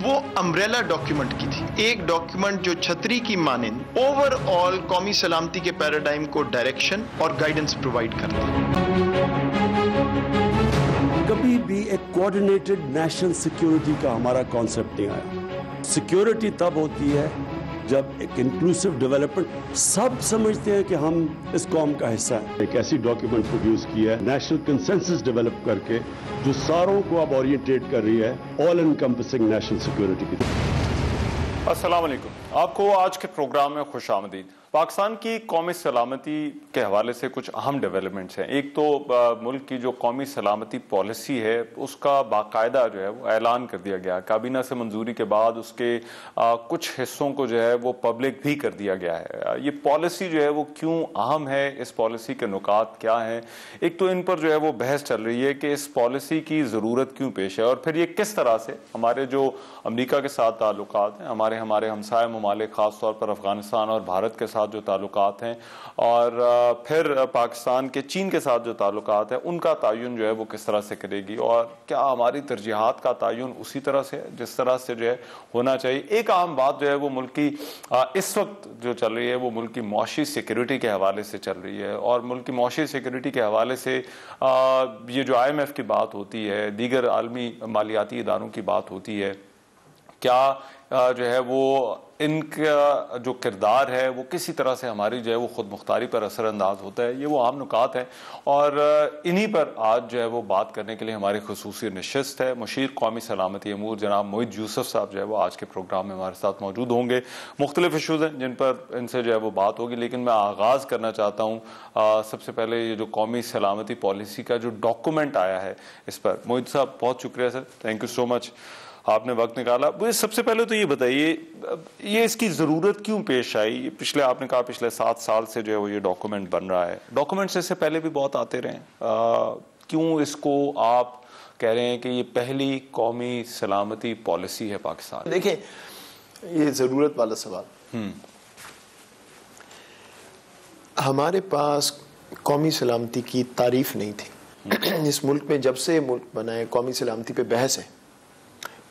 वो umbrella document की थी, एक डॉक्यूमेंट जो छतरी की मानिंद ओवरऑल कौमी सलामती के पैराडाइम को डायरेक्शन और गाइडेंस प्रोवाइड करता है। कभी भी एक कोऑर्डिनेटेड नेशनल सिक्योरिटी का हमारा कॉन्सेप्ट नहीं आया। सिक्योरिटी तब होती है जब एक इंक्लूसिव डेवलपमेंट, सब समझते हैं कि हम इस कौम का हिस्सा है। एक ऐसी डॉक्यूमेंट प्रोड्यूस किया है नेशनल कंसेंसस डेवलप करके, जो सारों को अब ओरिएंटेट कर रही है ऑल एनकम्पसिंग नेशनल सिक्योरिटी की। अस्सलाम वालेकुम, आपको आज के प्रोग्राम में खुश आमदीद। पाकिस्तान की कौमी सलामती के हवाले से कुछ अहम डेवलपमेंट्स हैं। एक तो मुल्क की जो कौमी सलामती पॉलिसी है उसका बाकायदा जो है वो ऐलान कर दिया गया, काबीना से मंजूरी के बाद उसके कुछ हिस्सों को जो है वो पब्लिक भी कर दिया गया है। ये पॉलिसी जो है वो क्यों अहम है, इस पॉलिसी के नुकात क्या हैं, एक तो इन पर जो है वो बहस चल रही है कि इस पॉलिसी की ज़रूरत क्यों पेश है, और फिर ये किस तरह से हमारे जो अमरीका के साथ ताल्लुकात हैं, हमारे हमसाय ममालिक ख़ास तौर पर अफगानिस्तान और भारत के साथ जो ताल्लुकात हैं, और फिर पाकिस्तान के चीन के साथ जो ताल्लुकात हैं, उनका तयन जो है वो किस तरह से करेगी, और क्या हमारी तरजीहात का तयन उसी तरह से जिस तरह से जो है होना चाहिए। एक अहम बात जो है वो मुल्क की इस वक्त जो चल रही है वो मुल्क की मौशी सिक्योरिटी के हवाले से चल रही है, और मुल्क की मौशी सिक्योरिटी के हवाले से ये जो IMF की बात होती है, दीगर आलमी मालियाती इदारों की बात होती है, क्या जो है वो इनका जो किरदार है वो किसी तरह से हमारी जो है वो खुद मुख्तारी पर असरअंदाज होता है। ये वो आम नुकात है, और इन्हीं पर आज जो है वो बात करने के लिए हमारी खुसूसी नशिस्त है। मुशीर कौमी सलामती अमूर जनाब मोहित यूसुफ साहब जो है वो आज के प्रोग्राम में हमारे साथ मौजूद होंगे। मुख्तलिफ इशूज़ हैं जिन पर इनसे जो है वो बात होगी, लेकिन मैं आगाज़ करना चाहता हूँ सबसे पहले ये जो कौमी सलामती पॉलिसी का जो डॉक्यूमेंट आया है इस पर। मोहित साहब बहुत शुक्रिया sir, thank you so much, आपने वक्त निकाला। मुझे सबसे पहले तो ये बताइए, ये इसकी ज़रूरत क्यों पेश आई? पिछले आपने कहा पिछले 7 साल से जो है वो ये डॉक्यूमेंट बन रहा है, डॉक्यूमेंट्स इससे पहले भी बहुत आते रहे, क्यों इसको आप कह रहे हैं कि ये पहली कौमी सलामती पॉलिसी है पाकिस्तान? देखें, ये ज़रूरत वाला सवाल। हमारे पास कौमी सलामती की तारीफ नहीं थी। इस मुल्क में जब से मुल्क बना है कौमी सलामती पे बहस है,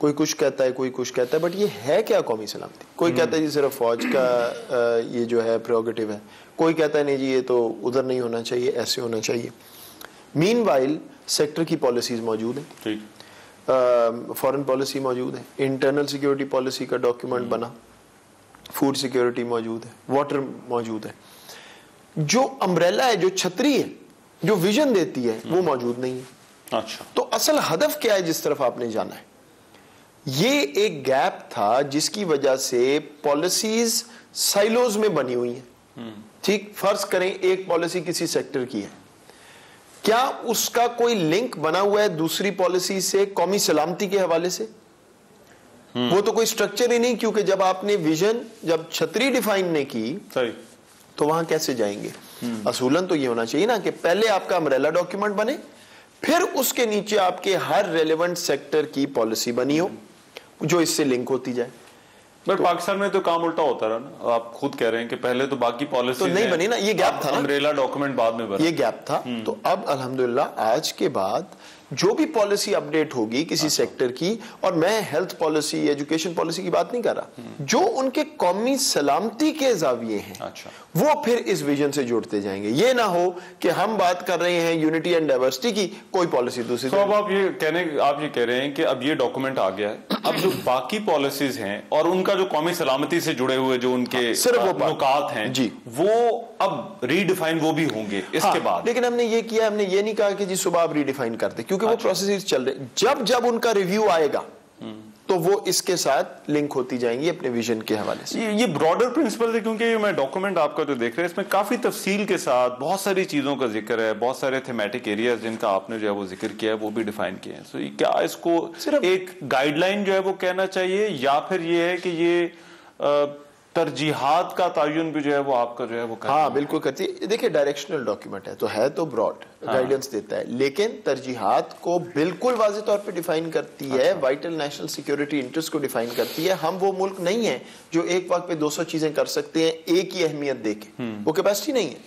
कोई कुछ कहता है कोई कुछ कहता है, बट ये है क्या कौमी सलामती? कोई कहता है जी सिर्फ फौज का ये जो है प्रेरोगेटिव है, कोई कहता है नहीं जी ये तो उधर नहीं होना चाहिए, ऐसे होना चाहिए। मीनवाइल सेक्टर की पॉलिसीज मौजूद है, फॉरेन पॉलिसी मौजूद है, इंटरनल सिक्योरिटी पॉलिसी का डॉक्यूमेंट बना, फूड सिक्योरिटी मौजूद है, वाटर मौजूद है। जो अम्ब्रेला है, जो छतरी है, जो विजन देती है, वो मौजूद नहीं है। अच्छा, तो असल हदफ क्या है जिस तरफ आपने जाना है? ये एक गैप था जिसकी वजह से पॉलिसीज साइलोज में बनी हुई हैं। ठीक, फर्ज करें एक पॉलिसी किसी सेक्टर की है, क्या उसका कोई लिंक बना हुआ है दूसरी पॉलिसी से कौमी सलामती के हवाले से? वो तो कोई स्ट्रक्चर ही नहीं, क्योंकि जब आपने विजन, जब छतरी डिफाइन ने की तो वहां कैसे जाएंगे? असूलन तो ये होना चाहिए ना कि पहले आपका अम्ब्रेला डॉक्यूमेंट बने, फिर उसके नीचे आपके हर रेलेवेंट सेक्टर की पॉलिसी बनी हो जो इससे लिंक होती जाए। बट तो पाकिस्तान में तो काम उल्टा होता रहा ना, आप खुद कह रहे हैं कि पहले तो बाकी पॉलिसी तो नहीं बनी ना, ये गैप था ना, अम्ब्रेला डॉक्यूमेंट बाद में बना, ये गैप था। तो अब अल्हम्दुलिल्लाह आज के बाद जो भी पॉलिसी अपडेट होगी किसी सेक्टर की, और मैं हेल्थ पॉलिसी, एजुकेशन पॉलिसी की बात नहीं कर रहा, जो उनके कौमी सलामती के जाविये हैं, वो फिर इस विजन से जुड़ते जाएंगे। ये ना हो कि हम बात कर रहे हैं यूनिटी एंड डाइवर्सिटी की, कोई पॉलिसी दूसरी। तो अब आप ये कह रहे हैं कि अब ये डॉक्यूमेंट आ गया है, अब जो बाकी पॉलिसीज हैं और उनका जो कौमी सलामती से जुड़े हुए जो उनके सिर्फ वो नुकात हैं जी, वो अब रीडिफाइन वो भी होंगे इसके बाद। लेकिन हमने ये किया, हमने ये नहीं कहा कि जी सुबह आप रीडिफाइन कर दे, क्योंकि वो प्रोसेस चल रहे। जब जब उनका रिव्यू आएगा तो वो इसके साथ लिंक होती जाएंगी अपने विजन के हवाले से। ये ब्रॉडर प्रिंसिपल है, क्योंकि मैं डॉक्यूमेंट आपका जो देख रहे हैं इसमें काफी तफसील के साथ बहुत सारी चीजों का जिक्र है, बहुत सारे थीमेटिक एरियाज जिनका आपने जो है वो जिक्र किया है वो भी डिफाइन किए हैं। तो क्या इसको सिर्फ एक गाइडलाइन जो है वो कहना चाहिए, या फिर ये है कि ये तरजीहात का तयन भी जो है वो आपका जो है वो करती है? हाँ बिल्कुल करती है। देखिए डायरेक्शनल डॉक्यूमेंट है तो ब्रॉड गाइडेंस देता है, लेकिन तरजीहात को बिल्कुल वाज़ेह तौर पे डिफाइन करती है, वाइटल नेशनल सिक्योरिटी इंटरेस्ट को डिफाइन करती है। हम वो मुल्क नहीं है जो एक वक्त पे 200 चीजें कर सकते हैं एक ही अहमियत देके, वो कैपेसिटी नहीं है।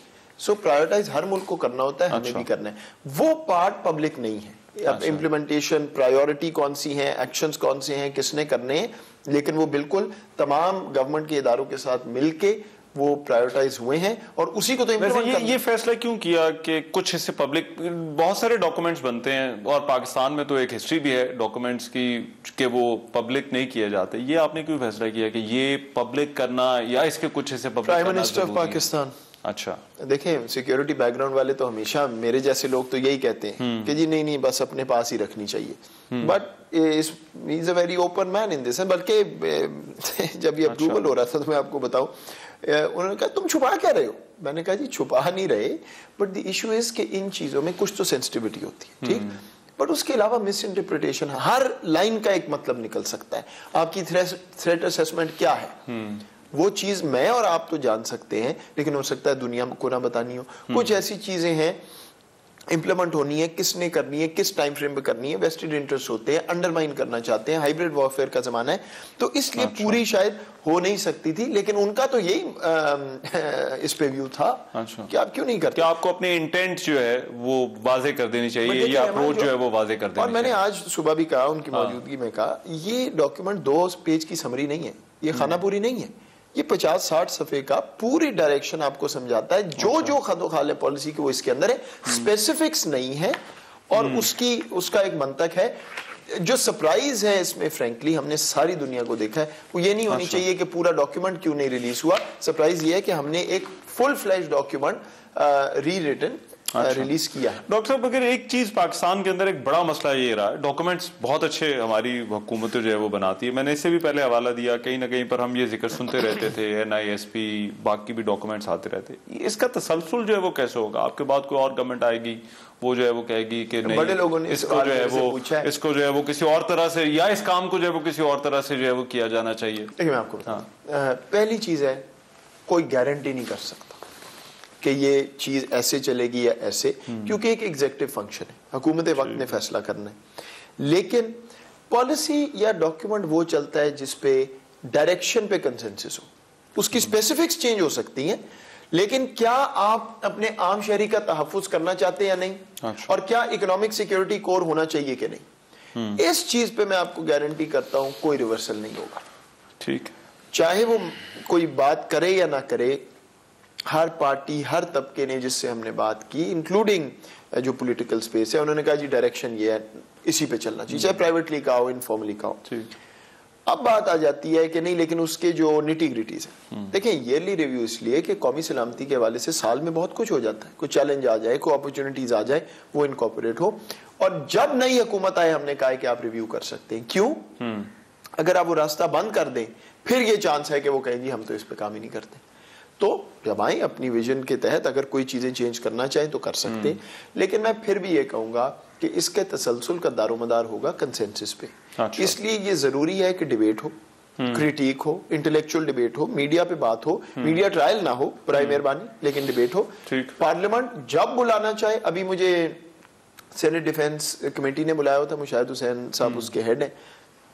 सो प्रायोरिटाइज हर मुल्क को करना होता है, हमें भी करना है। वो पार्ट पब्लिक नहीं है, अब इम्प्लीमेंटेशन प्रायोरिटी कौन सी है, एक्शंस कौन से हैं, किसने करने हैं, लेकिन वो बिल्कुल तमाम गवर्नमेंट के इदारों के साथ मिलके वो प्रायोरिटाइज हुए हैं और उसी को तो ये फैसला क्यों किया कि कुछ हिस्से पब्लिक, बहुत सारे डॉक्यूमेंट्स बनते हैं और पाकिस्तान में तो एक हिस्ट्री भी है डॉक्यूमेंट्स की कि वो पब्लिक नहीं किए जाते, ये आपने क्यों फैसला किया कि ये पब्लिक करना या इसके कुछ हिस्से public? Prime minister of Pakistan. अच्छा, देखें सिक्योरिटी बैकग्राउंड वाले तो हमेशा, मेरे जैसे लोग तो यही कहते हैं कि जी नहीं बस अपने पास ही रखनी चाहिए, but is a very open man in this. बल्कि जब ये अप्रूवल हो रहा था तो मैं आपको बताऊं, उन्होंने कहा तुम छुपा क्या रहे हो? मैंने कहा जी छुपा नहीं रहे, बट द इशू इज कि इन चीजों में कुछ तो सेंसिटिविटी होती है, ठीक, बट उसके अलावा मिस इंटरप्रिटेशन, हर लाइन का एक मतलब निकल सकता है। आपकी थ्रेट असेसमेंट क्या है, वो चीज मैं और आप तो जान सकते हैं, लेकिन हो सकता है दुनिया को ना बतानी हो। कुछ ऐसी चीजें हैं इंप्लीमेंट होनी है, किसने करनी है, किस टाइम फ्रेम में करनी है, वेस्टेड इंटरेस्ट होते हैं, अंडरमाइन करना चाहते हैं, हाइब्रिड वॉरफेयर का जमाना है, तो इसलिए पूरी शायद हो नहीं सकती थी, लेकिन उनका तो यही इस पे व्यू था कि आप क्यों नहीं करते, क्या आपको अपने इंटेंट जो है वो वाजे कर देनी चाहिए, या अप्रोच जो है वो वाजे कर देनी चाहिए। और मैंने आज सुबह भी कहा, उनकी मौजूदगी में कहा, ये डॉक्यूमेंट 2 पेज की समरी नहीं है, ये खानापुरी नहीं है, ये 50-60 सफ़े का पूरी डायरेक्शन आपको समझाता है, जो खदोखाल है पॉलिसी की वो इसके अंदर है, स्पेसिफिक्स नहीं है, और उसका एक मंतक है। जो सरप्राइज है इसमें फ्रैंकली हमने सारी दुनिया को देखा है, वो ये नहीं होनी चाहिए कि पूरा डॉक्यूमेंट क्यों नहीं रिलीज हुआ, सरप्राइज ये है कि हमने एक फुल फ्लैश डॉक्यूमेंट री रिटन रिलीज किया है। डॉक्टर साहब, अगर एक चीज पाकिस्तान के अंदर एक बड़ा मसला ये रहा है, डॉक्यूमेंट्स बहुत अच्छे हमारी हुकूमत जो है वो बनाती है, मैंने इससे भी पहले हवाला दिया, कहीं ना कहीं पर हम ये जिक्र सुनते रहते थे, NISP बाकी भी डॉक्यूमेंट्स आते रहते, इसका तसलसल जो है वो कैसे होगा? आपके बाद कोई और गवर्नमेंट आएगी, वो जो है वो कहेगी कि नहीं, बड़े लोगों ने इसको जो है वो किसी और तरह से, या इस काम को जो है वो किसी और तरह से जो है वो किया जाना चाहिए। देखिए मैं आपको पहली चीज है, कोई गारंटी नहीं कर सकता कि ये चीज ऐसे चलेगी या ऐसे, क्योंकि एक एग्जीक्यूटिव फंक्शन है, हुकूमत वक्त ने फैसला करना है, लेकिन पॉलिसी या डॉक्यूमेंट वो चलता है जिसपे डायरेक्शन पे कंसेंसस हो, उसकी स्पेसिफिक्स चेंज हो सकती हैं, लेकिन क्या आप अपने आम शहरी का तहफ्फुज करना चाहते हैं या नहीं, और क्या इकोनॉमिक सिक्योरिटी कोर होना चाहिए कि नहीं, इस चीज पे मैं आपको गारंटी करता हूं कोई रिवर्सल नहीं होगा। ठीक, चाहे वो कोई बात करे या ना करे, हर पार्टी, हर तबके ने जिससे हमने बात की, इंक्लूडिंग जो पॉलिटिकल स्पेस है, उन्होंने कहा जी डायरेक्शन ये है, इसी पे चलना चाहिए, चाहे प्राइवेटली का हो, इनफॉर्मली का हो। अब बात आ जाती है कि नहीं, लेकिन उसके जो निटी-ग्रिटीज है, देखें ईयरली रिव्यू इसलिए कि कौमी सलामती के हवाले से साल में बहुत कुछ हो जाता है, कोई चैलेंज आ जाए, कोई अपॉर्चुनिटीज आ जाए, वो इनकॉर्पोरेट हो, और जब नई हुकूमत आए हमने कहा कि आप रिव्यू कर सकते हैं। क्यों? अगर आप वो रास्ता बंद कर दें, फिर ये चांस है कि वो कहें जी हम तो इस पे काम ही नहीं करते। तो जब आए अपनी विजन के तहत अगर कोई चीजें चेंज करना चाहें तो कर सकते हैं, लेकिन मैं फिर भी ये कहूंगा कि इसके तसलसल का दारोमदार होगा कंसेंसस पे। इसलिए ये जरूरी है कि डिबेट हो, क्रिटिक हो, इंटेलेक्चुअल डिबेट हो, मीडिया पे बात हो, मीडिया ट्रायल ना हो बराए मेहरबानी, लेकिन डिबेट हो। पार्लियामेंट जब बुलाना चाहे, अभी मुझे सेनेट डिफेंस कमेटी ने बुलाया था, मुशाहिद हुसैन साहब उसके हेड हैं,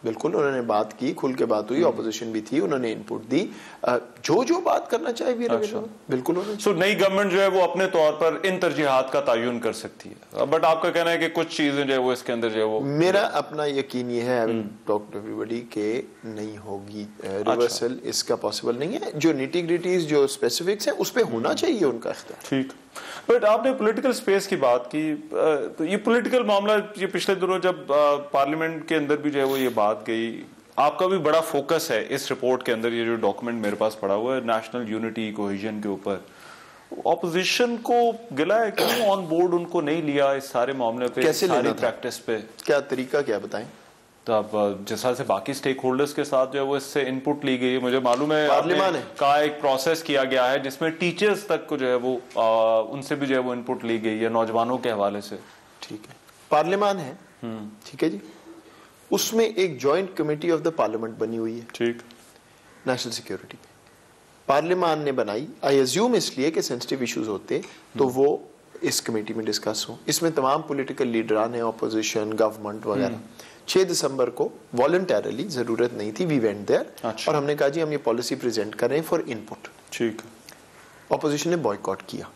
बिल्कुल उन्होंने बात की, खुल के बात हुई, ऑपोजिशन भी थी, उन्होंने इनपुट दी, जो बात करना चाहे बिल्कुल उन्होंने। नई गवर्नमेंट जो है वो अपने तौर पर इन तरजीहात का तयन कर सकती है, बट आपका कहना है कि कुछ चीजें जो है वो इसके अंदर जो है वो, मेरा अपना यकीन ये है, टॉक टू एवरीबॉडी, के नहीं होगी रिवर्सल, इसका पॉसिबल नहीं है। जो निटी-ग्रिटीज, जो स्पेसिफिक्स है, उस पर होना चाहिए उनका इख्तियार। ठीक, बट आपने पॉलिटिकल स्पेस की बात की, तो ये पॉलिटिकल मामला, ये पिछले दिनों जब पार्लियामेंट के अंदर भी जो है वो ये बात गई, आपका भी बड़ा फोकस है इस रिपोर्ट के अंदर, ये जो डॉक्यूमेंट मेरे पास पड़ा हुआ है नेशनल यूनिटी कोहेजन के ऊपर, ऑपोजिशन को गिला है क्यों ऑन बोर्ड उनको नहीं लिया इस सारे मामले पे, कैसे सारी प्रैक्टिस पे, क्या तरीका, क्या बताएं? तो अब जिस तरह से बाकी स्टेक होल्डर्स के साथ जो है वो इससे इनपुट ली गई है, मुझे मालूम है पार्लियामान है का एक प्रोसेस किया गया है जिसमें टीचर्स तक को जो है वो उनसे भी जो है वो इनपुट ली गई है नौजवानों के हवाले से। ठीक है, पार्लियामान है, ठीक है जी, उसमें एक joint committee of the parliament बनी हुई है, ठीक, नेशनल सिक्योरिटी पे पार्लियामान ने बनाई, आई अज्यूम इसलिए कि सेंसिटिव इश्यूज होते तो वो इस कमेटी में डिस्कस हो। इसमें तमाम पॉलिटिकल लीडरान है, ऑपोजिशन, गवर्नमेंट वगैरह। 6 दिसंबर को वॉलंटरली, जरूरत नहीं थी, वी वेंट देयर, और हमने कहा जी हम ये पॉलिसी प्रेजेंट कर रहे हैं फॉर इनपुट। ठीक, ऑपोजिशन ने बॉयकॉट किया,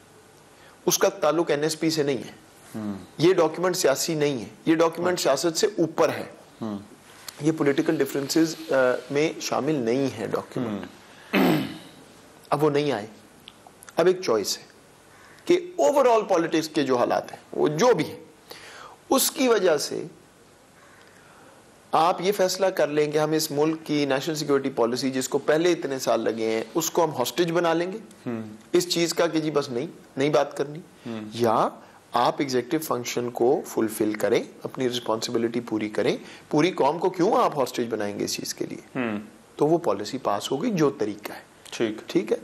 उसका ताल्लुक NSP से नहीं है, ये डॉक्यूमेंट सियासी नहीं है, ये डॉक्यूमेंट सियासत से ऊपर है, ये पॉलिटिकल डिफरेंसेस में शामिल नहीं है डॉक्यूमेंट। अब वो नहीं आए, अब एक चॉइस है कि ओवरऑल पॉलिटिक्स के जो हालात हैं वो जो भी है उसकी वजह से आप ये फैसला कर लेंगे हम इस मुल्क की नेशनल सिक्योरिटी पॉलिसी जिसको पहले इतने साल लगे हैं उसको हम हॉस्टेज बना लेंगे इस चीज का कि जी बस नहीं बात करनी, या आप एग्जीक्यूटिव फंक्शन को फुलफिल करें, अपनी रिस्पॉन्सिबिलिटी पूरी करें। पूरी कौम को क्यों आप हॉस्टेज बनाएंगे इस चीज के लिए? तो वो पॉलिसी पास हो गई जो तरीका है। ठीक है,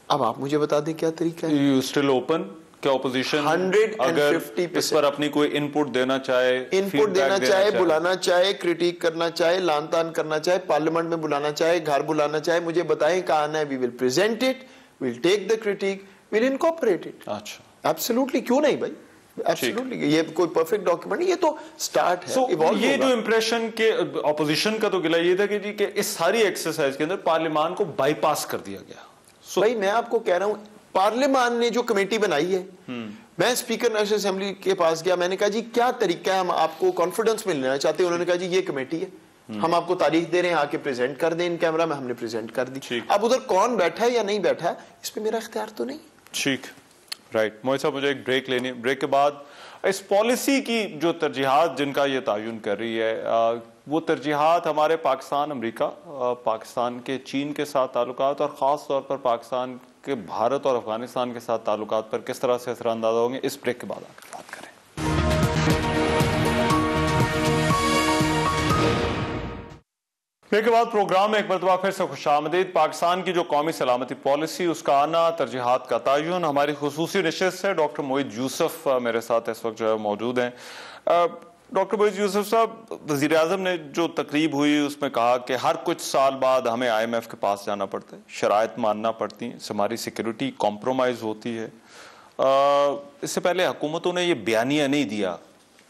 अब आप मुझे बता दें क्या तरीका है। यू स्टिल ओपन क्या ऑपोजिशन 150% इस पर अपनी कोई इनपुट देना चाहे, बुलाना चाहे, क्रिटिक करना चाहे, लान तान करना चाहे, पार्लियामेंट में बुलाना चाहे, घर बुलाना चाहे, मुझे बताएं कहाँ आना है, we will present it, will take the critic, will incorporate it. अच्छा, एब्सोल्युटली, क्यों नहीं भाई, एब्सोल्युटली। ये कोई परफेक्ट डॉक्यूमेंट नहीं, ये तो स्टार्ट है। ये जो इंप्रेशन के ऑपोजिशन का तो गिला ये था कि जी कि इस सारी एक्सरसाइज के अंदर पार्लियामान को बाईपास कर दिया गया। भाई मैं आपको कह रहा हूं, पार्लियामान ने जो कमेटी बनाई है, मैं स्पीकर नेशनल असेंबली के पास गया, मैंने कहा जी क्या तरीका है, हम आपको कॉन्फिडेंस में लेना चाहते हैं। उन्होंने कहा जी ये कमेटी है, हम आपको तारीख दे रहे हैं, आके प्रेजेंट कर दें इन कैमरा में। हमने प्रेजेंट कर दी। अब उधर कौन बैठा है या नहीं बैठा है इस पे मेरा इख्तियार तो नहीं। ठीक, राइट। मोहित साहब, मुझे एक ब्रेक लेनी है। ब्रेक के बाद इस पॉलिसी की जो तरजीहात जिनका ये तयन कर रही है, वो तरजीहात हमारे पाकिस्तान, अमेरिका, पाकिस्तान के चीन के साथ ताल्लुकात और ख़ास तौर पर पाकिस्तान के भारत और अफगानिस्तान के साथ ताल्लुकात पर किस तरह से असरअंदाज होंगे, इस ब्रेक के बाद आकर बात करें। ब्रेक के बाद प्रोग्राम में एक मरतबा फिर से खुशामदीद। पाकिस्तान की जो कौमी सलामती पॉलिसी, उसका आना, तरजीहात का तयन, हमारी खुसूसी नशिस्त से डॉक्टर मोहित यूसुफ मेरे साथ इस वक्त जो है मौजूद हैं। डॉक्टर मोहित यूसुफ साहब, वज़ीर आज़म ने जो तकरीब हुई उसमें कहा कि हर कुछ साल बाद हमें IMF के पास जाना पड़ता है, शराइत मानना पड़ती हैं, हमारी सिक्योरिटी कॉम्प्रोमाइज़ होती है। इससे पहले हुकूमतों ने ये बयानिया नहीं दिया,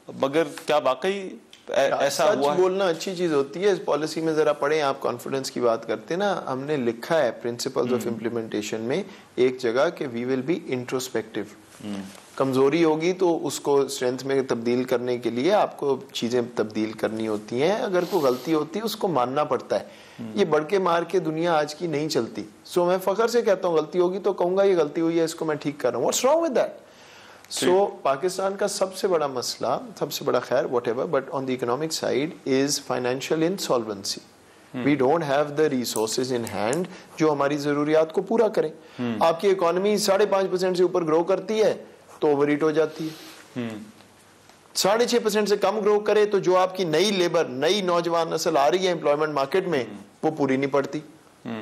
मगर क्या वाकई ऐसा हुआ है? बोलना अच्छी चीज होती है। इस पॉलिसी में जरा पढ़ें, आप कॉन्फिडेंस की बात करते ना, हमने लिखा है प्रिंसिपल्स ऑफ इम्प्लीमेंटेशन में एक जगह कि वी विल बी इंट्रोस्पेक्टिव। कमजोरी होगी तो उसको स्ट्रेंथ में तब्दील करने के लिए आपको चीजें तब्दील करनी होती हैं। अगर कोई गलती होती है उसको मानना पड़ता है। ये बढ़ के मार के दुनिया आज की नहीं चलती। सो मैं फख्र से कहता हूँ, गलती होगी तो कहूंगा ये गलती हुई है, इसको मैं ठीक कर रहा हूँ। What's wrong with that? So Pakistan का सबसे बड़ा मसला, सबसे बड़ा खैर whatever, but on the economic side is financial insolvency. We don't have the resources in hand जो हमारी जरूरियात को पूरा करें। आपकी इकोनॉमी 5.5% से ऊपर ग्रो करती है तो ओवरहीट हो जाती है। 6.5% से कम ग्रो करे तो जो आपकी नई लेबर, नई नौजवान नस्ल आ रही है एम्प्लॉयमेंट मार्केट में, वो पूरी नहीं पड़ती।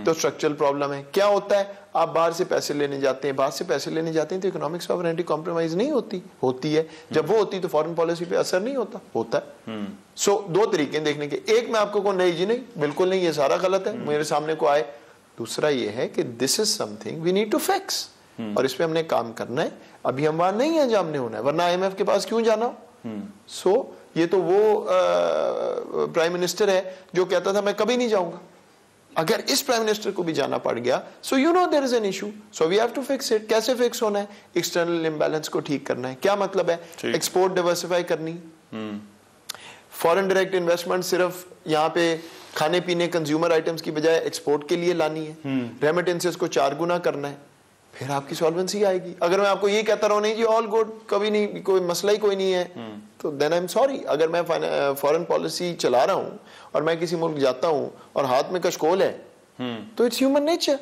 तो स्ट्रक्चरल प्रॉब्लम है। क्या होता है, आप बाहर से पैसे लेने जाते हैं, बाहर से पैसे लेने जाते हैं तो इकोनॉमिक सॉवरेनिटी कॉम्प्रोमाइज नहीं होती है। जब वो होती तो फॉरेन पॉलिसी पे असर नहीं होता है। सो दो तरीके देखने के, एक मैं आपको कहूं नहीं जी नहीं, बिल्कुल नहीं, ये सारा गलत है, मेरे सामने को आए। दूसरा ये है कि this is something we need to fix, और इस पे हमने काम करना है। अभी हम वहां नहीं है जहां हमने होना है, वरना IMF के पास क्यों जाना? सो ये तो वो प्राइम मिनिस्टर है जो कहता था मैं कभी नहीं जाऊंगा। अगर इस प्राइम मिनिस्टर को भी जाना पड़ गया, so you know there is an issue, so we have to fix it. कैसे फिक्स होना है? एक्सटर्नल इम्बैलेंस को ठीक करना है। क्या मतलब है? एक्सपोर्ट डाइवर्सिफाई करनी, फॉरेन डायरेक्ट इन्वेस्टमेंट सिर्फ यहाँ पे खाने पीने कंज्यूमर आइटम्स की बजाय एक्सपोर्ट के लिए लानी है। रेमिटेंसेस को 4 गुना करना है, फिर आपकी सॉल्वेंसी आएगी। अगर मैं आपको ये कहता रहूं नहीं जी ऑल गुड, कभी नहीं, कोई मसला ही कोई नहीं है, तो देन आई एम सॉरी। अगर मैं फॉरेन पॉलिसी चला रहा हूं और मैं किसी मुल्क जाता हूं और हाथ में कशकोल है, तो इट्स ह्यूमन नेचर,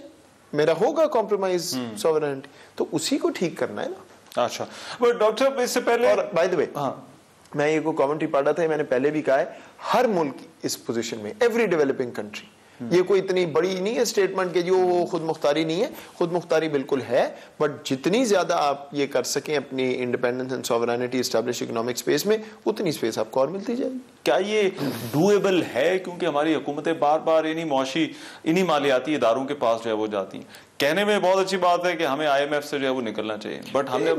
मेरा होगा कॉम्प्रोमाइज सॉवरेनिटी, तो उसी को ठीक करना है ना। अच्छा, बट डॉक्टर साहब इससे पहले, और बाय द वे, मैं ये को कमेंट्री पढ़ा था, मैंने पहले भी कहा है, हर मुल्क इस पोजीशन में, एवरी डेवलपिंग कंट्री, ये कोई इतनी बड़ी नहीं है स्टेटमेंट के जो वो खुद मुख्तारी नहीं है, खुद मुख्तारी बिल्कुल है, बट जितनी ज्यादा आप ये कर सकें अपनी independence and sovereignty establish economic space में, उतनी स्पेस आपको और मिलती जाएगी। क्या ये डूएबल है? क्योंकि हमारी हुकूमतें बार बार इन्हीं मालियाती इदारों के पास जो है वो जाती हैं। कहने में बहुत अच्छी बात है कि हमें IMF से जो है वो निकलना चाहिए, बट हमने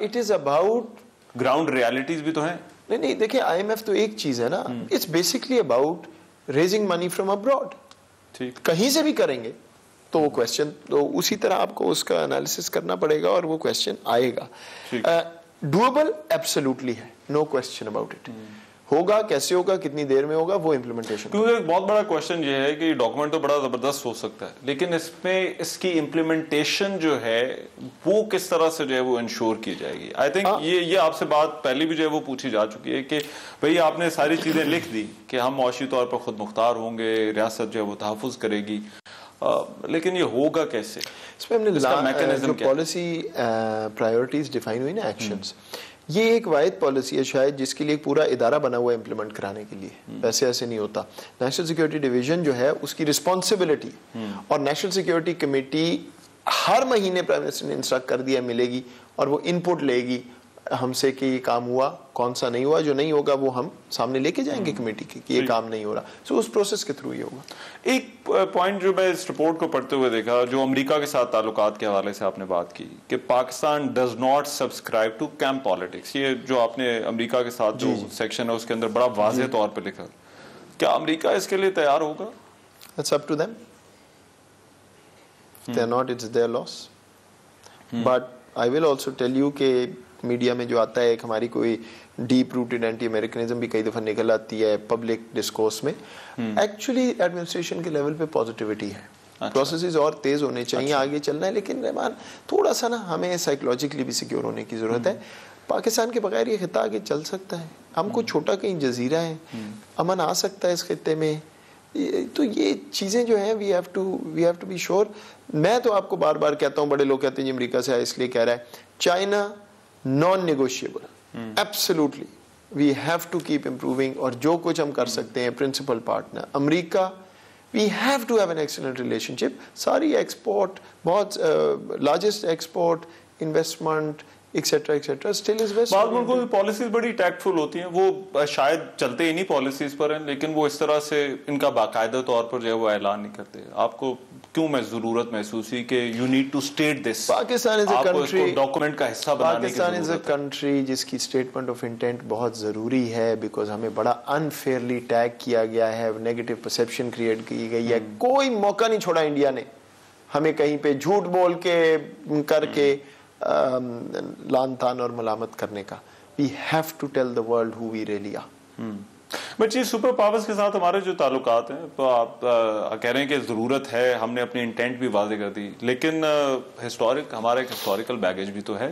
it is about ground realities भी तो हैं। नहीं, देखिए IMF तो एक चीज है ना, it's basically about raising money from abroad. ठीक, कहीं से भी करेंगे तो वो क्वेश्चन, तो उसी तरह आपको उसका एनालिसिस करना पड़ेगा और वो क्वेश्चन आएगा। डूएबल एब्सोल्युटली है, नो क्वेश्चन अबाउट इट। होगा कैसे होगा, कितनी देर में होगा, वो इम्प्लीमेंटेशन। क्योंकि एक बहुत बड़ा क्वेश्चन ये है कि डॉक्यूमेंट तो बड़ा जबरदस्त हो सकता है, लेकिन इसमें इसकी इम्प्लीमेंटेशन जो है वो किस तरह से जो है वो इंश्योर की जाएगी। आई थिंक ये आपसे बात पहले भी जो है वो पूछी जा चुकी है कि भाई आपने सारी चीजें लिख दी कि हम मौशी तौर पर खुद मुख्तार होंगे, रियासत जो है वो तहफ़्फ़ुज़ करेगी, लेकिन ये होगा कैसे? इसमें हमने जो पॉलिसी प्रायोरिटीज डिफाइन हुई ना, एक्शंस, ये एक वाहिद पॉलिसी है शायद जिसके लिए एक पूरा इदारा बना हुआ है इम्प्लीमेंट कराने के लिए। वैसे ऐसे नहीं होता। नेशनल सिक्योरिटी डिवीजन जो है उसकी रिस्पॉन्सिबिलिटी, और नेशनल सिक्योरिटी कमेटी हर महीने प्राइम मिनिस्टर ने इंस्ट्रक्ट कर दिया मिलेगी, और वो इनपुट लेगी हमसे कि ये काम हुआ, कौन सा नहीं हुआ, जो नहीं होगा वो हम सामने लेके जाएंगे कमेटी के कि ये काम नहीं हो रहा। सो उस प्रोसेस के थ्रू ये होगा। एक पॉइंट जो मैं इस रिपोर्ट को पढ़ते हुए देखा, जो अमेरिका के साथ ताल्लुकात के हवाले से आपने बात की कि Pakistan does not subscribe to camp politics, ये जो आपने अमेरिका के साथ जो सेक्शन है उसके अंदर बड़ा वाज़ेह तौर पर लिखा, क्या अमेरिका इसके लिए तैयार होगा? It's up to them. They are not, it's their loss. But I will also tell you कि मीडिया में जो आता है एक हमारी कोई डीप रूटेड एंटी अमेरिकनिज्म भी कई दफा निकल आती है पब्लिक डिस्कोर्स में। एक्चुअली एडमिनिस्ट्रेशन के लेवल पे पॉजिटिविटी है, प्रोसेसेस और तेज होने चाहिए, आगे चलना है, लेकिन रहमान थोड़ा सा ना हमें साइकोलॉजिकली भी सिक्योर होने की जरूरत है। पाकिस्तान के बगैर ये खिता आगे चल सकता है? हमको छोटा कहीं जजीरा है, अमन आ सकता है इस खिते में, तो ये चीज़ें जो हैं we have to be sure. मैं तो आपको बार बार कहता हूँ, बड़े लोग कहते हैं अमेरिका से इसलिए कह रहा है, China non negotiable, absolutely we have to keep improving, और जो कुछ हम कर सकते हैं principal partner America, we have to have an excellent relationship. सारी एक्सपोर्ट, बहुत largest export, investment etcetera etcetera still is best. बाद मुल्कों की पॉलिसीज बड़ी टैक्टफुल होती हैं, वो शायद चलते ही नहीं पॉलिसीज पर हैं, लेकिन वो इस तरह से इनका बाकायदा तौर पर जो है वो ऐलान नहीं करते। आपको क्यों जरूरत महसूस हुई कि you need to state this? Pakistan is a country, document का हिस्सा बनाने की पाकिस्तान इज अ कंट्री जिसकी स्टेटमेंट ऑफ इंटेंट बहुत जरूरी है, बिकॉज हमें बड़ा अनफेयरली टैग किया गया है, नेगेटिव परसेप्शन क्रिएट की गई है। कोई मौका नहीं छोड़ा इंडिया ने हमें कहीं पे झूठ बोल के करके लान तान और मलामत करने का। We have to tell the world who we really are. But ये सुपर पावर्स के साथ हमारे जो ताल्लुकात हैं, तो आप कह रहे हैं कि ज़रूरत है, हमने अपनी इंटेंट भी वाज़ेह कर दी, लेकिन हमारा एक हिस्टोरिकल बैगेज भी तो है।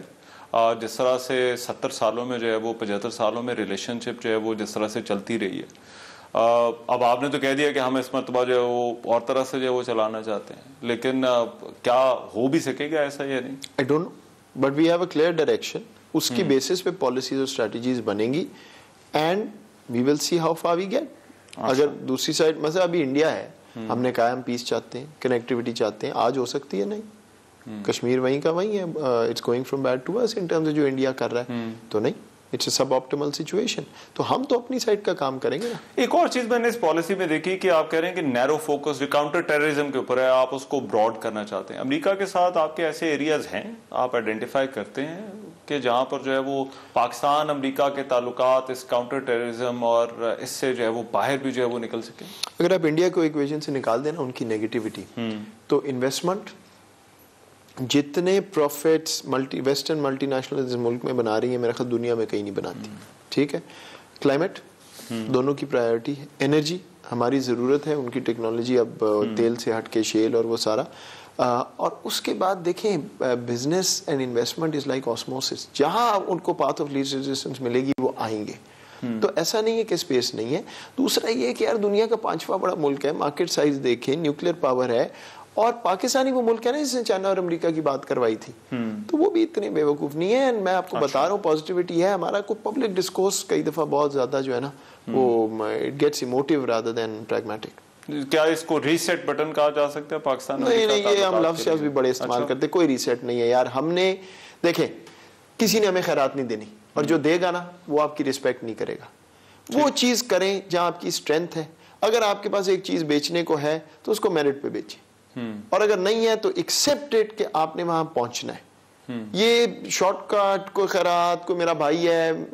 जिस तरह से 70 सालों में जो है वो 75 सालों में रिलेशनशिप जो है वो जिस तरह से चलती रही है, अब आपने तो कह दिया कि हम इस मरतबा जो है वो और तरह से जो है वो चलाना चाहते हैं, लेकिन क्या हो भी सकेगा ऐसा या नहीं? I don't know, but we have a clear direction. उसकी बेसिस पे पॉलिसीज और स्ट्रेटजीज बनेंगी, and we will see how far we get. अगर दूसरी साइड मतलब अभी इंडिया है, हमने कहा हम पीस चाहते हैं, कनेक्टिविटी चाहते हैं, आज हो सकती है नहीं, कश्मीर वहीं का वहीं है, it's going from bad to worse in terms of जो इंडिया कर रहा है, तो नहीं, इट्स अ सब ऑप्टिमल सिचुएशन। तो हम तो अपनी साइड का काम करेंगे ना। एक और चीज मैंने इस पॉलिसी में देखी कि आप कह रहे हैं कि नैरो फोकस जो काउंटर टेररिज्म के ऊपर है, आप उसको ब्रॉड करना चाहते हैं। अमेरिका के साथ आपके ऐसे एरियाज हैं आप आइडेंटिफाई करते हैं कि जहां पर जो है वो पाकिस्तान अमेरिका के ताल्लुकात इस काउंटर टेररिज्म और इससे जो है वो बाहर भी जो है वो निकल सके? अगर आप इंडिया को इक्वेशन से निकाल देना उनकी नेगेटिविटी, तो इन्वेस्टमेंट, जितने प्रॉफिट्स वेस्टर्न मल्टीनेशनल इस मुल्क में बना रही है, मेरा ख्याल दुनिया में कहीं नहीं बनाती। ठीक है, क्लाइमेट दोनों की प्रायोरिटी है, एनर्जी हमारी ज़रूरत है, उनकी टेक्नोलॉजी अब तेल से हट के शेल और वो सारा, और उसके बाद देखें business and investment is like osmosis, जहां उनको पाथ ऑफ लीस्ट रेजिस्टेंस मिलेगी वो आएंगे। तो ऐसा नहीं है कि स्पेस नहीं है। दूसरा ये कि यार दुनिया का 5वां बड़ा मुल्क है, मार्केट साइज देखें, न्यूक्लियर पावर है, और पाकिस्तानी वो मुल्क है ना जिसने चाइना और अमेरिका की बात करवाई थी, तो वो भी इतने बेवकूफ नहीं है। मैं आपको बता रहा हूँ पॉजिटिविटी है हमारा, को पब्लिक डिस्कोर्स कई दफा बहुत ज्यादा जो है ना वो it gets emotive rather than pragmatic. क्या इसको रीसेट बटन कहा जा सकता है पाकिस्तान? नहीं, ये हम लफ्ज़ भी बड़े इस्तेमाल करते, कोई रीसेट नहीं है यार। हमने देखें किसी ने हमें खैरात नहीं देनी, और जो देगा ना वो आपकी रिस्पेक्ट नहीं करेगा। वो चीज करें जहां आपकी स्ट्रेंथ है। अगर आपके पास एक चीज बेचने को है तो उसको मेरिट पे बेचें, और अगर नहीं है तो एक्सेप्ट इट कि आपने वहां पहुंचना है। ये शॉर्टकट, कोई खैरात, कोई मेरा भाई है,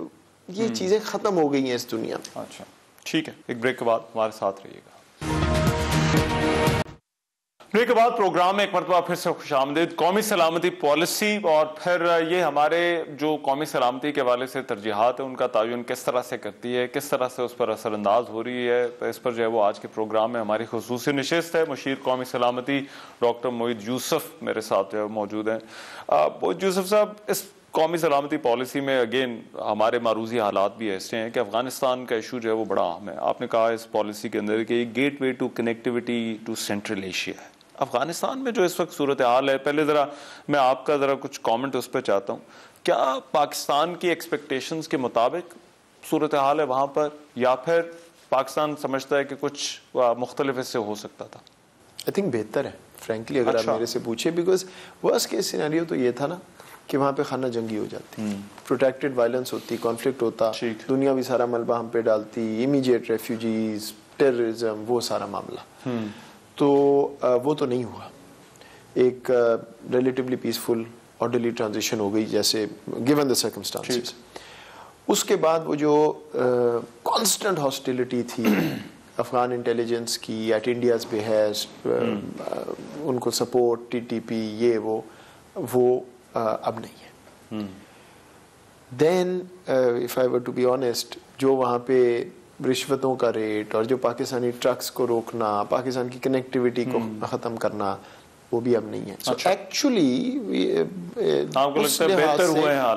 ये चीजें खत्म हो गई हैं इस दुनिया में। अच्छा, ठीक है, एक ब्रेक के बाद हमारे साथ रहिएगा। ब्रेक के बाद प्रोग्राम में एक मरतबा फिर से खुशामदीद। कौमी सलामती पॉलिसी और फिर ये हमारे जो कौमी सलामती के हवाले से तरजीहात है उनका तयन किस तरह से करती है, किस तरह से उस पर असरअंदाज हो रही है, इस पर जो है वो आज के प्रोग्राम में हमारी खुसूसी नशिस्त है। मुशीर कौमी सलामती डॉक्टर मोईद यूसुफ मेरे साथ जो है मौजूद हैं। मोईद यूसुफ साहब, इस कौमी सलामती पॉलिसी में अगेन हमारे मारूजी हालात भी ऐसे हैं कि अफगानिस्तान का इशू जो है वो बड़ा अहम है। आपने कहा इस पॉलिसी के अंदर कि get way to connectivity to Central Asia है। अफगानिस्तान में जो इस वक्त सूरत हाल है, पहले ज़रा मैं आपका ज़रा कुछ कमेंट उस पर चाहता हूँ। क्या पाकिस्तान की एक्सपेक्टेशंस के मुताबिक सूरत हाल है वहाँ पर, या फिर पाकिस्तान समझता है कि कुछ मुख्तलिफ इससे हो सकता था? आई थिंक बेहतर है फ्रेंकली, अगर आप मेरे से पूछे, बिकॉज वर्स्ट केस सिनेरियो तो ये था ना कि वहाँ पे खाना जंगी हो जाती, प्रोटेक्टेड वायलेंस होती, कॉन्फ्लिक्ट होता, दुनिया भी सारा मलबा हम पे डालती, इमीडिएट रेफ्यूजीज, टेररिज्म, वो सारा मामला। तो वो तो नहीं हुआ। एक रिलेटिवली पीसफुल ऑर्डरली ट्रांजिशन हो गई, जैसे गिवन द सर्कमस्टांसेस। उसके बाद वो जो कांस्टेंट हॉस्टिलिटी थी अफगान इंटेलिजेंस की एट इंडियाज बेहेस्ट, उनको सपोर्ट, टीटीपी, ये वो अब नहीं है। Then if I were to be honest, जो वहाँ पे रिश्वतों का रेट और जो पाकिस्तानी ट्रक्स को रोकना, पाकिस्तान की कनेक्टिविटी को ख़त्म करना, वो भी अब नहीं है। सो एक्चुअली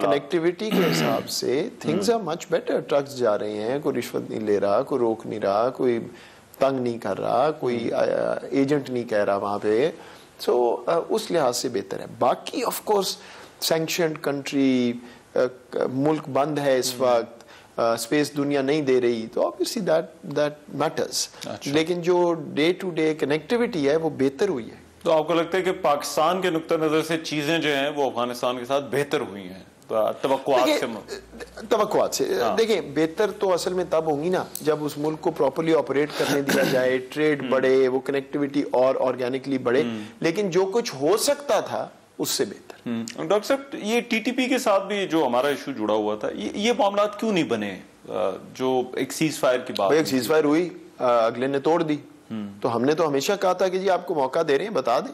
कनेक्टिविटी के हिसाब से things are much better. Trucks जा रहे हैं, कोई रिश्वत नहीं ले रहा, कोई रोक नहीं रहा, कोई तंग नहीं कर रहा, कोई एजेंट नहीं कह रहा वहाँ पे। सो उस लिहाज से बेहतर है। बाकी ऑफ कोर्स सैंक्शन्ड कंट्री, मुल्क बंद है इस वक्त, स्पेस दुनिया नहीं दे रही, तो ऑब्वियसली दैट मैटर्स। लेकिन जो डे टू डे कनेक्टिविटी है वो बेहतर हुई है। तो आपको लगता है कि पाकिस्तान के नुक्ता नजर से चीजें जो हैं वो अफगानिस्तान के साथ बेहतर हुई हैं तवक्कुआत से? देखिए, बेहतर तो असल में तब होंगी ना जब उस मुल्क को प्रॉपर्ली ऑपरेट करने दिया जाए, ट्रेड बढ़े, वो कनेक्टिविटी और ऑर्गेनिकली बढ़े। लेकिन जो कुछ हो सकता था उससे बेहतर। डॉक्टर साहब, ये टीटीपी के साथ भी जो हमारा इशू जुड़ा हुआ था, ये मामला क्यों नहीं बने? जो एक सीज फायर की बात, एक सीज फायर हुई, अगले ने तोड़ दी। तो हमने तो हमेशा कहा था कि जी आपको मौका दे रहे हैं, बता दें।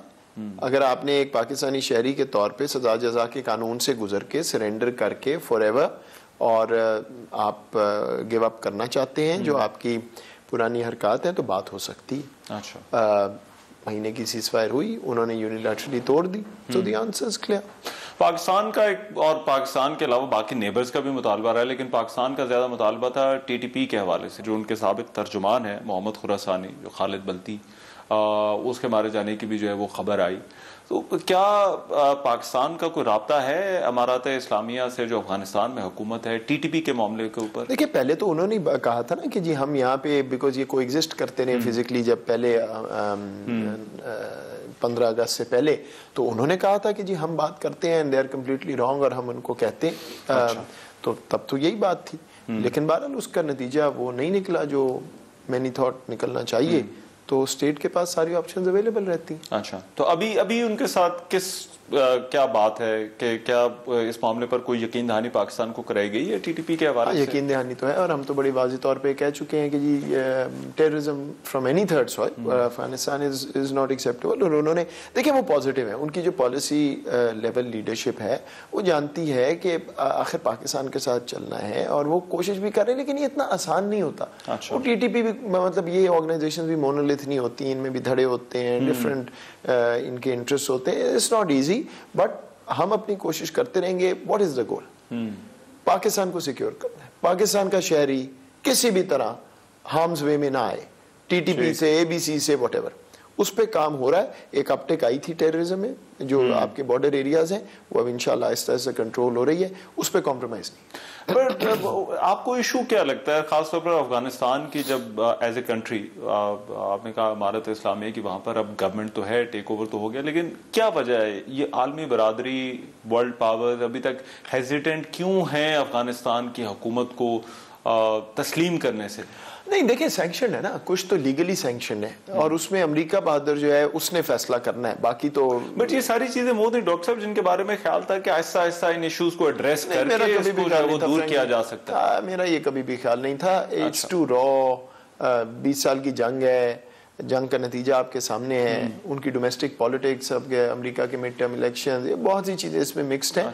अगर आपने एक पाकिस्तानी शहरी के तौर पे सजा जजा के कानून से गुजर के सरेंडर करके फॉरएवर, और आप गिव अप करना चाहते हैं जो आपकी पुरानी हरकत है, तो बात हो सकती है। अच्छा, महीने की सीज़फायर हुई, उन्होंने यूनिलैटरली तोड़ दी, तो the answer is clear. Pakistan का एक, और पाकिस्तान के अलावा बाकी नेबर्स का भी मुतालबा रहा है, लेकिन पाकिस्तान का ज्यादा मुतालबा था टीटीपी के हवाले से। जो उनके साबिक तर्जुमान है मोहम्मद खुरासानी, जो खालिद बल्ती, उसके मारे जाने की भी जो है वो खबर आई। तो क्या पाकिस्तान का कोई राब्ता है अमारात इस्लामिया से जो अफगानिस्तान में हुकूमत है टीटीपी के मामले के ऊपर? देखिए, पहले तो उन्होंने कहा था ना कि जी हम यहाँ पे, बिकॉज ये को एग्जिस्ट करते रहे फिजिकली, जब पहले 15 अगस्त से पहले, तो उन्होंने कहा था कि जी हम बात करते हैं and they are completely wrong, और हम उनको कहते हैं। तो तब तो यही बात थी। लेकिन बहरहाल उसका नतीजा वो नहीं निकला जो मैनी थॉट निकलना चाहिए। तो स्टेट के पास सारी ऑप्शंस अवेलेबल रहती हैं। अच्छा, तो अभी उनके साथ क्या बात है कि क्या इस मामले पर कोई यकीन दहानी पाकिस्तान को कराई गई है टीटीपी के हवाले से? यकीन दहानी तो है, और हम तो बड़ी वाज़ेह तौर पे कह चुके हैं कि जी terrorism from any third soil Afghanistan is not acceptable. और उन्होंने, देखिए, वो पॉजिटिव है, उनकी जो पॉलिसी लेवल लीडरशिप है वो जानती है कि आखिर पाकिस्तान के साथ चलना है, और वो कोशिश भी कर रहे हैं। लेकिन ये इतना आसान नहीं होता। अच्छा। वो टीटीपी भी, मतलब ये ऑर्गेनाइजेशन भी मोनोलिथ नहीं होती, इनमें भी धड़े होते हैं, डिफरेंट इनके इंटरेस्ट होते हैं। इट्स नॉट ईजी, बट हम अपनी कोशिश करते रहेंगे। What is the goal? Pakistan को सिक्योर करना है। पाकिस्तान का शहरी किसी भी तरह हार्म्स वे में ना आए, टीटीपी से, एबीसी से, व्हाटएवर, उस पे काम हो रहा है। एक अपटेक आई थी टेररिज्म में, जो आपके बॉर्डर एरियाज हैं, वो अब इंशाल्लाह आहिस्ता आहिस्ता कंट्रोल हो रही है, उस पे कॉम्प्रोमाइज नहीं। पर आपको इशू क्या लगता है खासतौर पर अफगानिस्तान की, जब एज ए कंट्री आपने कहा इमारत इस्लामिया की, वहां पर अब गवर्नमेंट तो है, टेक ओवर तो हो गया, लेकिन क्या वजह है ये आलमी बरादरी, वर्ल्ड पावर अभी तक हेजिटेंट क्यों है अफगानिस्तान की हुकूमत को तस्लीम करने से? नहीं, देखिए, सैंक्शन है ना, कुछ तो लीगली सैंक्शन है, और उसमें अमेरिका बहादुर जो है उसने फैसला करना है, बाकी तो। बट ये सारी चीजें वो नहीं डॉक्टर साहब, जिनके बारे में ख्याल था कि आहिस्ता आहिस्ता इन इश्यूज को एड्रेस करके इसको दूर किया जा सकता है। मेरा ये कभी भी ख्याल नहीं था। इट्स टू रॉ, 20 साल की जंग है, जंग का नतीजा आपके सामने है, उनकी डोमेस्टिक पॉलिटिक्स, अब अमेरिका के मिड टर्म इलेक्शन, ये बहुत सी चीजें इसमें मिक्स्ड हैं।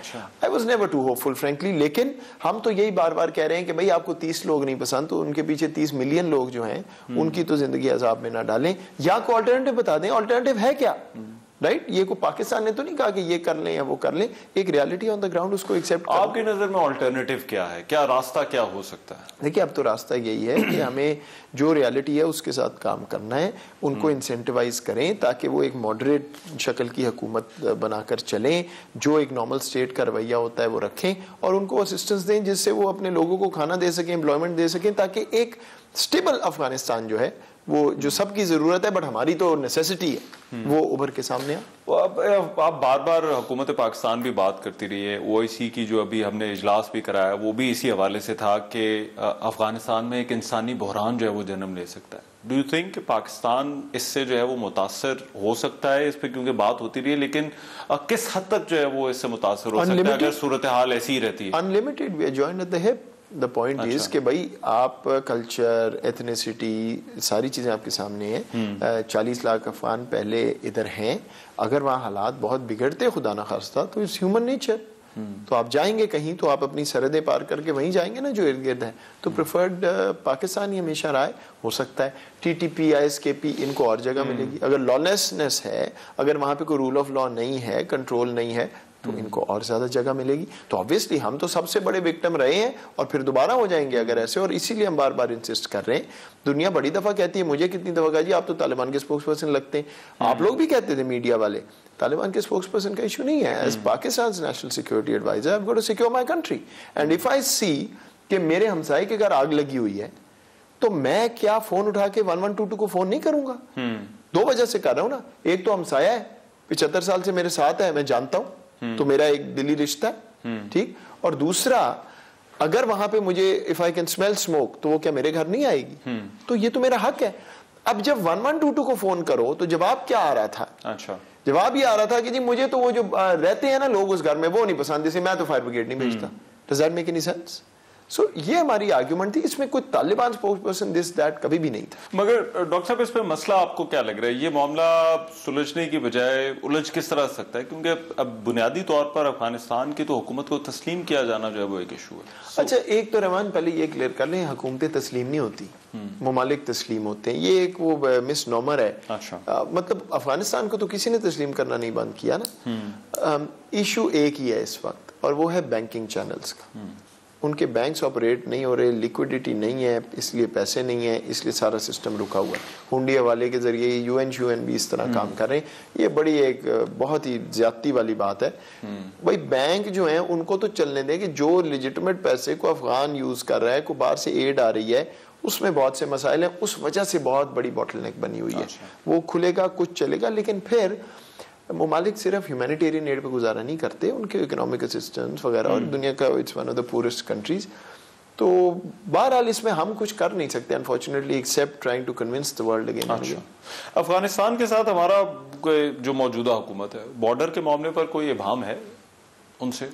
I was never too hopeful frankly, लेकिन हम तो यही बार बार कह रहे हैं कि भाई आपको 30 लोग नहीं पसंद तो उनके पीछे 30 मिलियन लोग जो हैं उनकी तो जिंदगी अजाब में ना डालें, या को अल्टरनेटिव बता दें। अल्टरनेटिव है क्या? राइट, ये को पाकिस्तान ने तो नहीं कहा कि ये कर लें या वो कर लें, एक रियलिटी ऑन द ग्राउंड उसको एक्सेप्ट। आपकी नजर में अल्टरनेटिव क्या है, क्या रास्ता क्या हो सकता है? देखिए, अब तो रास्ता यही है कि हमें जो रियलिटी है उसके साथ काम करना है, उनको इंसेंटिवाइज करें ताकि वो एक मॉडरेट शक्ल की हुकूमत बनाकर चलें, जो एक नॉर्मल स्टेट का रवैया होता है वो रखें, और उनको असिस्टेंस दें जिससे वो अपने लोगों को खाना दे सकें, एम्प्लॉयमेंट दे सकें, ताकि एक स्टेबल अफगानिस्तान जो है, वो जो सबकी जरूरत है बट हमारी तो नेसेसिटी है, वो उभर के सामने अब आप बार बार हुकूमत पाकिस्तान भी बात करती रही है। ओआईसी की जो अभी हमने इजलास भी कराया वो भी इसी हवाले से था कि अफगानिस्तान में एक इंसानी बहरान जो है वो जन्म ले सकता है। डू यू थिंक कि पाकिस्तान इससे जो है वो मुतासर हो सकता है? इस पर क्योंकि बात होती रही है, लेकिन किस हद तक जो है वो इससे मुतासर हो सकता है अगर सूरत हाल ऐसी ही रहती है? Unlimited, we are joined at the hip. The point is कि भाई आप कल्चर, एथनिसिटी, सारी चीजें आपके सामने हैं। 40 लाख अफगान पहले इधर हैं, अगर वहाँ हालात बहुत बिगड़ते खुदा ना खास्ता तो इट्स ह्यूमन नेचर, तो आप जाएंगे कहीं तो आप अपनी सरहदें पार करके वहीं जाएंगे ना जो इर्द गिर्द है, तो प्रेफर्ड पाकिस्तान ही हमेशा रहा है। हो सकता है टीटीपी, आईएसकेपी इनको और जगह मिलेगी। अगर लॉलेसनेस है, अगर वहाँ पे कोई रूल ऑफ लॉ नहीं है, कंट्रोल नहीं है, तो इनको और ज्यादा जगह मिलेगी। तो ऑब्वियसली हम तो सबसे बड़े विक्टिम रहे हैं और फिर दोबारा हो जाएंगे अगर ऐसे, और इसीलिए हम बार बार इंसिस्ट कर रहे हैं। दुनिया बड़ी दफा कहती है, मुझे कितनी दफा कहा जी आप तो तालिबान के स्पोक्स पर्सन लगते हैं, आप लोग भी कहते थे मीडिया वाले, तालिबान के स्पोक्स पर्सन का इशू नहीं है। As Pakistan national security adviser I have got to secure my country, and if I see कि मेरे हमसाये के घर आग लगी हुई है तो मैं क्या फोन उठा के 1122 को फोन नहीं करूंगा? 2 वजह से कर रहा हूं ना, एक तो हमसाया है, 75 साल से मेरे साथ है, मैं जानता हूं, तो मेरा एक दिली रिश्ता है, ठीक, और दूसरा अगर वहां पे मुझे if I can smell smoke तो वो क्या मेरे घर नहीं आएगी? तो ये तो मेरा हक है। अब जब 1122 को फोन करो तो जवाब क्या आ रहा था? अच्छा, जवाब ये आ रहा था कि जी मुझे तो वो जो रहते हैं ना लोग उस घर में वो नहीं पसंद, जैसे मैं तो फायर ब्रिगेड नहीं भेजता। Does that make any sense? So ये हमारी आर्ग्यूमेंट थी, इसमें कोई तालिबान स्पोक्सपर्सन दिस दैट कभी भी नहीं था। मगर डॉक्टर साहब, इस पे मसला आपको क्या लग रहा है? ये मामला सुलझने की बजाय उलझ किस तरह सकता है? क्योंकि अब बुनियादी तौर पर अफगानिस्तान की तो हुकूमत को तस्लीम किया जाना जो है वो एक इशू है। अच्छा, एक तो रहमान पहले ये क्लियर कर लें, हुकूमतें तस्लीम नहीं होती, ममालिक तस्लीम होते हैं, ये एक वो मिस नॉमर है। अच्छा, मतलब अफगानिस्तान को तो किसी ने तस्लीम करना नहीं बंद किया ना। इशू एक ही है इस वक्त, और वो है बैंकिंग चैनल्स का। उनके बैंक्स ऑपरेट नहीं हो रहे, लिक्विडिटी नहीं है, इसलिए पैसे नहीं है, इसलिए सारा सिस्टम रुका हुआ है। हुंडी हवाले के जरिए यूएन भी इस तरह काम कर रहे हैं। ये बड़ी एक बहुत ही ज्यादती वाली बात है। भाई बैंक जो है उनको तो चलने दें कि जो लेजिटिमेट पैसे को अफगान यूज कर रहा है, को बाहर से एड आ रही है, उसमें बहुत से मसाइल हैं, उस वजह से बहुत बड़ी बॉटलनेक बनी हुई है। वो खुलेगा, कुछ चलेगा, लेकिन फिर ममालिक सिर्फ ह्यूमैनिटेरियन एड पे गुजारा नहीं करते, उनके इकोनॉमिक असिस्टेंस वगैरह, और दुनिया का it's one of the poorest countries. तो बहरहाल इसमें हम कुछ कर नहीं सकते unfortunately, except trying to convince the world again. Afghanistan के साथ हमारा जो मौजूदा हुकूमत है, बॉर्डर के मामले पर कोई इबाम है उनसे?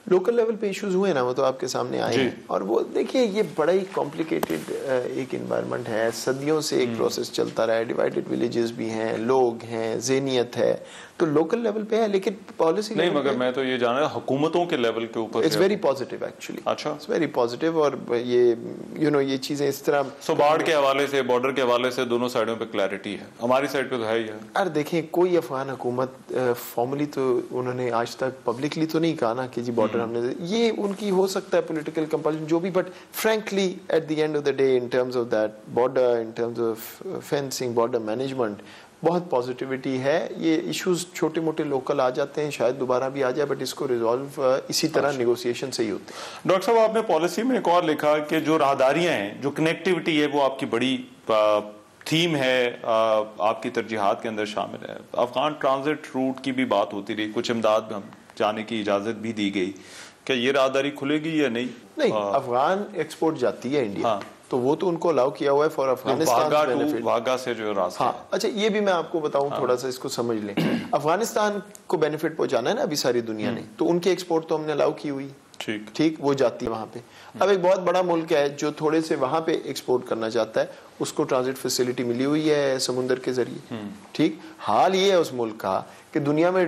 लोकल लेवल पे इश्यूज हुए ना, वो तो आपके सामने आए हैं, और वो देखिए ये बड़ा ही कॉम्प्लिकेटेड एक एनवायरनमेंट है, सदियों से एक प्रोसेस चलता रहा है, डिवाइडेड विलेजेस भी हैं, लोग हैं, ज़हनियत है, तो लोकल लेवल पे है, लेकिन पॉलिसी नहीं। मगर मैं तो ये जान रहा हुकूमतों के लेवल के ऊपर इट्स वेरी पॉजिटिव एक्चुअली। अच्छा, इट्स वेरी पॉजिटिव, और ये ये चीजें इस तरह, सो बाढ़ के हवाले से, बॉर्डर के हवाले से दोनों साइडों पे क्लैरिटी है, हमारी साइड पे तो है ही है। अरे देखिए, कोई अफगान हुकूमत फॉर्मली तो उन्होंने आज तक पब्लिकली तो नहीं कहा ना कि जी बॉर्डर हमने, ये उनकी हो सकता है पॉलिटिकल कंपल्शन जो भी, but frankly at the end of the day in terms of that border, in terms of fencing, border management, बहुत पॉजिटिविटी है। ये इश्यूज छोटे मोटे लोकल आ जाते हैं, शायद दोबारा भी आ जाए, बट इसको रिजॉल्व इसी तरह नेगोशिएशन से ही होते हैं। डॉक्टर साहब, आपने पॉलिसी में एक और लिखा कि जो राहदारियां हैं, जो कनेक्टिविटी है, वो आपकी बड़ी थीम है, आपकी तरजीहात के अंदर शामिल है। अफगान ट्रांजिट रूट की भी बात होती रही, कुछ इमदाद हम जाने की इजाजत भी दी गई, क्या ये राहदारी खुलेगी या नहीं? नहीं, अफगान एक्सपोर्ट जाती है इंडिया, तो वो तो उनको अलाउ किया हुआ है फॉर अफगानिस्तान, वागा से जो रास्ता। हाँ, अच्छा, ये भी मैं आपको बताऊं, थोड़ा सा इसको समझ लें। अफगानिस्तान को बेनिफिट पहुंचाना है ना अभी सारी दुनिया ने, तो उनकी एक्सपोर्ट तो हमने अलाउ की हुई, ठीक वो जाती है वहां पे। अब एक बहुत बड़ा मुल्क है जो थोड़े से वहां पे एक्सपोर्ट करना चाहता है, उसको ट्रांजिट फैसिलिटी मिली हुई है समुद्र के जरिए। ठीक, हाल ये है उस मुल्क का कि दुनिया में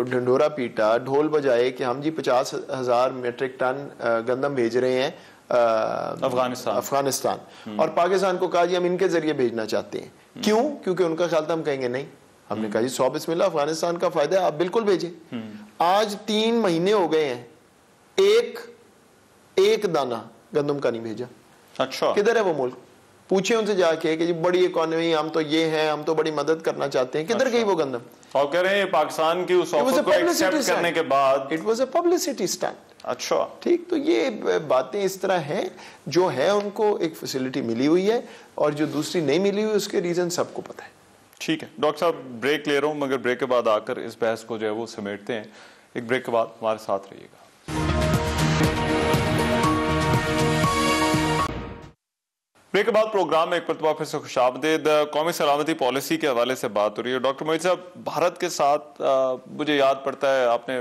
ढंढोरा पीटा, ढोल बजाए कि हम जी 50,000 मेट्रिक टन गंदम भेज रहे हैं अफगानिस्तान, और पाकिस्तान को कहा जी हम इनके जरिए भेजना चाहते हैं। क्यों? क्योंकि उनका ख्याल था हम कहेंगे नहीं। हमने कहा जी 100 बिस्मिल्लाह, अफगानिस्तान का फायदा है, आप बिल्कुल भेजें। आज 3 महीने हो गए हैं, एक दाना गंदम का नहीं भेजा। अच्छा, किधर है वो मुल्क? पूछे उनसे जाके कि जी बड़ी इकोनॉमी, हम तो ये हैं, हम तो बड़ी मदद करना चाहते हैं। किधर गई वो गंदम? और कह रहे हैं पाकिस्तान की उस ऑफर को एक्सेप्ट करने के बाद it was a publicity stunt. अच्छा, ठीक, तो ये बातें इस तरह हैं, जो है उनको एक फैसिलिटी मिली हुई है और जो दूसरी नहीं मिली हुई उसके रीजन सबको पता है। ठीक है डॉक्टर साहब, ब्रेक ले रहा हूं, मगर ब्रेक के बाद आकर इस बहस को जो है वो समेटते हैं। एक ब्रेक के बाद हमारे साथ रहिएगा। ब्रेक के बाद प्रोग्राम में एक मरतबा फिर से खुशामदीद। कौमी सलामती पॉलिसी के हवाले से बात हो रही है। डॉक्टर मोहित साहब, भारत के साथ मुझे याद पड़ता है आपने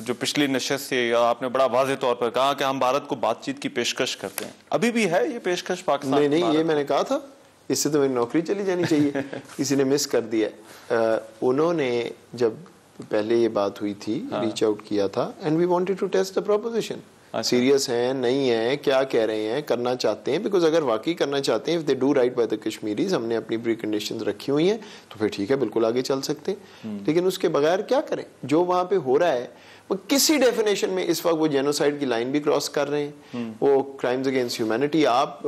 जो पिछली नशस्त से आपने बड़ा वाज़ेह तौर पर कहा कि हम भारत को बातचीत की पेशकश करते हैं। अभी भी है ये पेशकश पाकिस्तान? नहीं, ये मैंने कहा था, इससे तो मेरी नौकरी चली जानी चाहिए। किसी ने मिस कर दिया। उन्होंने जब पहले ये बात हुई थी, रीच आउट किया था, and we wanted to test the proposition. Serious हैं, नहीं है, क्या कह रहे हैं, करना चाहते हैं। बिकॉज अगर वाकई करना चाहते हैं, if they do right by the Kashmiris, हमने अपनी प्री कंडीशंस रखी हुई हैं, तो फिर ठीक है, बिल्कुल आगे चल सकते हैं। लेकिन उसके बगैर क्या करें? जो वहां पे हो रहा है वो किसी डेफिनेशन में इस वक्त वो जेनोसाइड की लाइन भी क्रॉस कर रहे हैं, वो क्राइम्स अगेंस्ट ह्यूमैनिटी। आप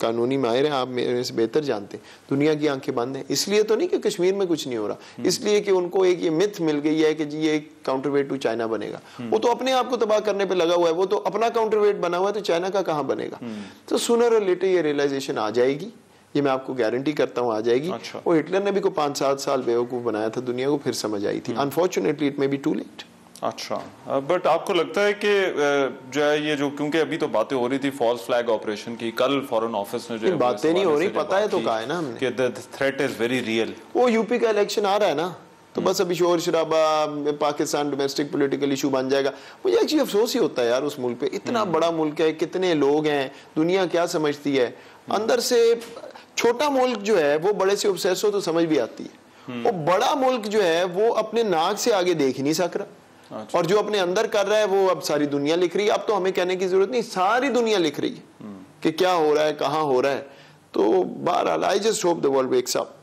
कानूनी माहिर हैं, आप मेरे से बेहतर जानते हैं। दुनिया की आंखें बंद हैं। इसलिए तो नहीं कि कश्मीर में कुछ नहीं हो रहा, इसलिए कि उनको एक ये मिथ मिल गई है कि जी ये काउंटरवेट टू चाइना बनेगा। वो तो अपने आप को तबाह करने पे लगा हुआ है, वो तो अपना काउंटरवेट बना हुआ है, तो चाइना का कहाँ बनेगा? तो सूनर और लेटर ये रियलाइजेशन आ जाएगी, ये मैं आपको गारंटी करता हूँ आ जाएगी। अच्छा। और हिटलर ने भी को 5-7 साल बेवकूफ बनाया था दुनिया को, फिर समझ आई थी। Unfortunately it may be too late. अच्छा, बट आपको लगता है कि जो है ये जो, क्योंकि अभी तो बातें हो रही थी फॉल्स फ्लैग ऑपरेशन की, कल फॉरेन ऑफिस ने जो बातें नहीं हो रही, पता है तो कहा है ना हमने कि the threat is very real. वो यूपी का इलेक्शन आ रहा है ना, तो बस अभी शोर शराबा, पाकिस्तान डोमेस्टिक पॉलिटिकल इशू बन जाएगा। मुझे एक्चुअली अफसोस ही होता है यार, उस मुल्क पे इतना बड़ा मुल्क है, कितने लोग हैं, दुनिया क्या समझती है। अंदर से छोटा मुल्क जो है वो बड़े से ऑब्सेस हो तो समझ भी आती है, वो बड़ा मुल्क जो है वो अपने नाक से आगे देख ही नहीं सक रहा। अच्छा। और जो अपने अंदर कर रहा है वो अब सारी दुनिया लिख रही है। अब तो हमें कहने की जरूरत नहीं, सारी दुनिया लिख रही है कि क्या हो रहा है, कहाँ हो रहा है। तो बहरहाल I just hope the world wakes up.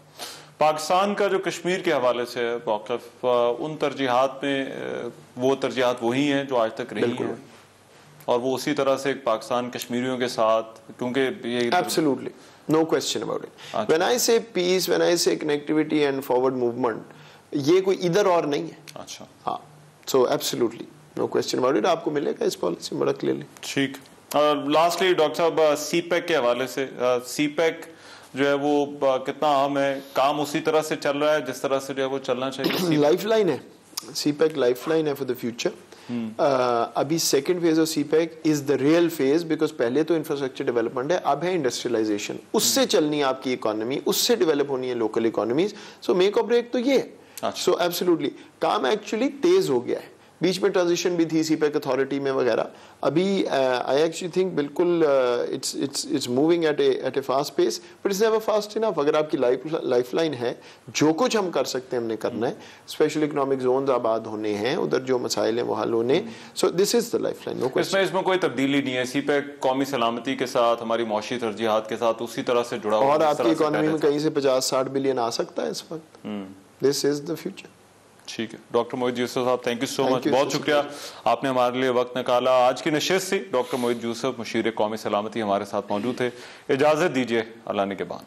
Pakistan का जो कश्मीर के हवाले से मौक़िफ़, उन तरजीहात में वो तरजीहात वही हैं जो आज तक रही हैं, और वो उसी तरह से पाकिस्तान कश्मीरियों के साथ, क्योंकि ये absolutely no question about it. When I say peace, when I से कनेक्टिविटी एंड फॉरवर्ड मूवमेंट, ये कोई इधर और नहीं है। अच्छा, हाँ, so absolutely no question about it. आपको मिलेगा इस पॉलिसी बड़ा क्लियरली। ठीक। लास्टली डॉक्टर साहब, सीपैक के हवाले से, सीपैक जो है वो कितना अहम है? काम उसी तरह से चल रहा है जिस तरह से जो है वो चलना चाहिए? लाइफलाइन है सीपैक, लाइफलाइन है फॉर द फ्यूचर। अभी second phase of CPEC is the real phase, because पहले तो इंफ्रास्ट्रक्चर डेवलपमेंट है, अब है इंडस्ट्रियलाइजेशन। उससे चलनी है आपकी इकोनॉमी, उससे डेवलप होनी है लोकल इकोनॉमीज। सो मेक और ब्रेक तो ये है। सो एब्सोल्युटली काम एक्चुअली तेज हो गया है। बीच में ट्रांजिशन भी थी सीपैक अथॉरिटी में वगैरह। अभी आई एक्चुअली थिंक बिल्कुल it's moving at a fast pace, but it's never fast enough. अगर आपकी लाइफलाइन है, जो कुछ हम कर सकते हैं हमने करना है। स्पेशल इकोनॉमिक जोन्स आबाद होने हैं, उधर जो मसाइल हैं वो हल होने। So this is the lifeline, no question. इसमें कोई तब्दीली नहीं है। सीपैक कौमी सलामती के साथ, हमारी मौशी तरजीहात के साथ उसी तरह से जुड़ा हुआ। और आपकी इकोनॉमी में कहीं से 50-60 बिलियन आ सकता है इस वक्त। This is the future. ठीक है डॉक्टर मोहित यूसुफ साहब, थैंक यू सो मच, बहुत शुक्रिया आपने हमारे लिए वक्त निकाला। आज की नशिस्त से डॉक्टर मोहित यूसुफ, मुशीर कौमी सलामती, हमारे साथ मौजूद थे। इजाजत दीजिए, अल्लाह ने के बाद।